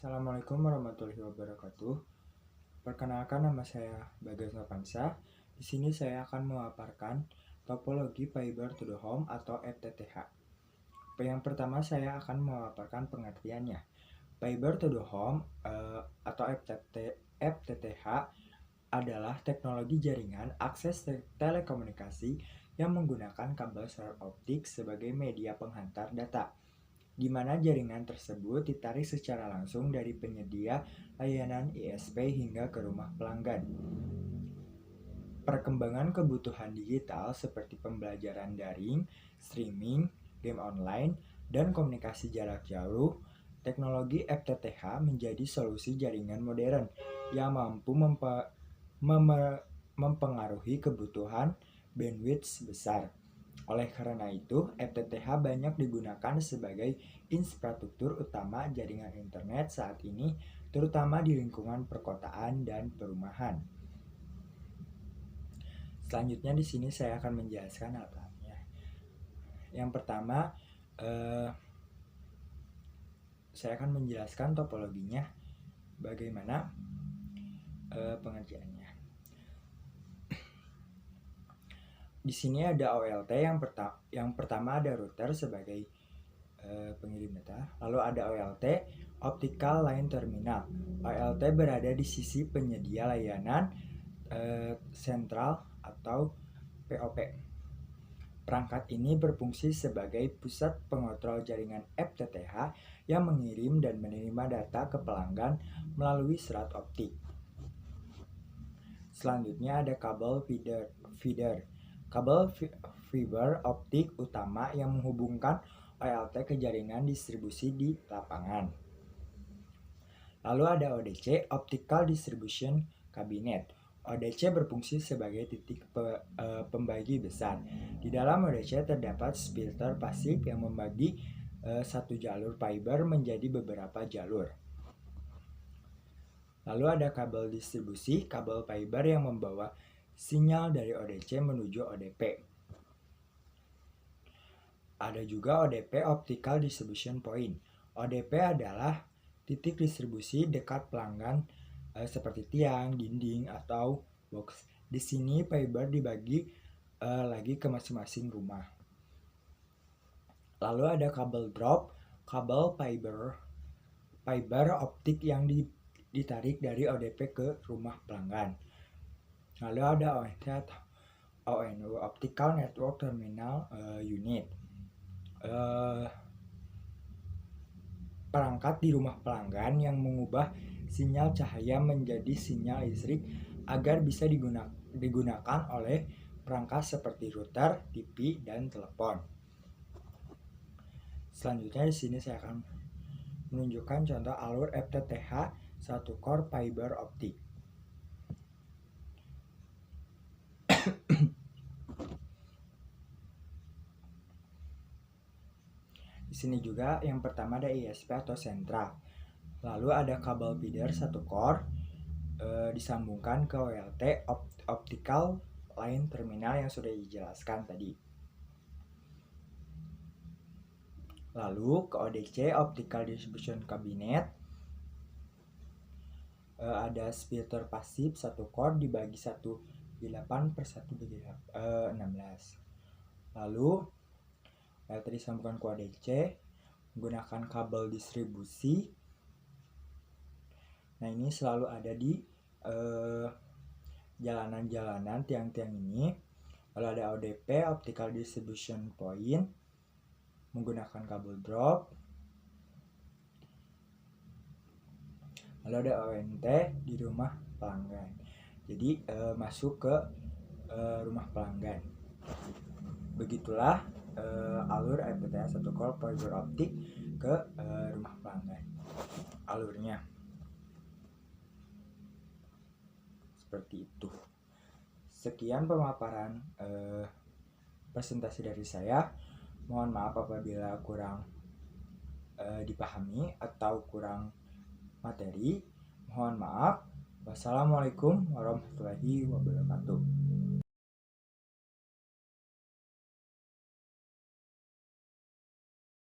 Assalamualaikum warahmatullahi wabarakatuh. Perkenalkan, nama saya Bagas Novansa. Di sini saya akan memaparkan topologi Fiber to the Home atau FTTH. Yang pertama saya akan memaparkan pengertiannya. Fiber to the Home atau FTTH adalah teknologi jaringan akses telekomunikasi yang menggunakan kabel serat optik sebagai media penghantar data, di mana jaringan tersebut ditarik secara langsung dari penyedia layanan ISP hingga ke rumah pelanggan. Perkembangan kebutuhan digital seperti pembelajaran daring, streaming, game online, dan komunikasi jarak jauh, teknologi FTTH menjadi solusi jaringan modern yang mampu mempengaruhi kebutuhan bandwidth besar. Oleh karena itu, FTTH banyak digunakan sebagai infrastruktur utama jaringan internet saat ini, terutama di lingkungan perkotaan dan perumahan. Selanjutnya di sini saya akan menjelaskan alatnya. Yang pertama, saya akan menjelaskan topologinya, bagaimana pengerjaannya. Di sini ada OLT yang pertama ada router sebagai pengirim data, lalu ada OLT, Optical Line Terminal. OLT berada di sisi penyedia layanan sentral atau POP. Perangkat ini berfungsi sebagai pusat pengontrol jaringan FTTH yang mengirim dan menerima data ke pelanggan melalui serat optik. Selanjutnya ada kabel feeder. Kabel fiber optik utama yang menghubungkan OLT ke jaringan distribusi di lapangan. Lalu ada ODC, Optical Distribution Cabinet. ODC berfungsi sebagai titik pembagi besar. Di dalam ODC terdapat splitter pasif yang membagi satu jalur fiber menjadi beberapa jalur. Lalu ada kabel distribusi, kabel fiber yang membawa sinyal dari ODC menuju ODP. Ada juga ODP, Optical Distribution Point. ODP adalah titik distribusi dekat pelanggan seperti tiang, dinding, atau box. Di sini fiber dibagi lagi ke masing-masing rumah. Lalu ada kabel drop, kabel fiber optik yang ditarik dari ODP ke rumah pelanggan. Lalu ada ONU, Optical Network Terminal Unit. Perangkat di rumah pelanggan yang mengubah sinyal cahaya menjadi sinyal listrik agar bisa digunakan oleh perangkat seperti router, TV, dan telepon. Selanjutnya di sini saya akan menunjukkan contoh alur FTTH 1 core fiber optik. Di sini juga yang pertama ada ISP atau sentral. Lalu ada kabel feeder 1 core disambungkan ke OLT, Optical Line Terminal yang sudah dijelaskan tadi. Lalu ke ODC, Optical Distribution Cabinet, ada splitter pasif 1 core dibagi 1/8 per 1/16. Lalu OLT disambungkan ke ODC menggunakan kabel distribusi. Nah, ini selalu ada di jalanan-jalanan, tiang-tiang ini. Lalu ada ODP, Optical Distribution Point, menggunakan kabel drop. Lalu ada ONT di rumah pelanggan. Jadi masuk ke rumah pelanggan. Begitulah alur FTTH 1 core fiber optik ke rumah pelanggan. Alurnya seperti itu. Sekian pemaparan presentasi dari saya. Mohon maaf apabila kurang dipahami atau kurang materi. Mohon maaf. Wassalamualaikum warahmatullahi wabarakatuh.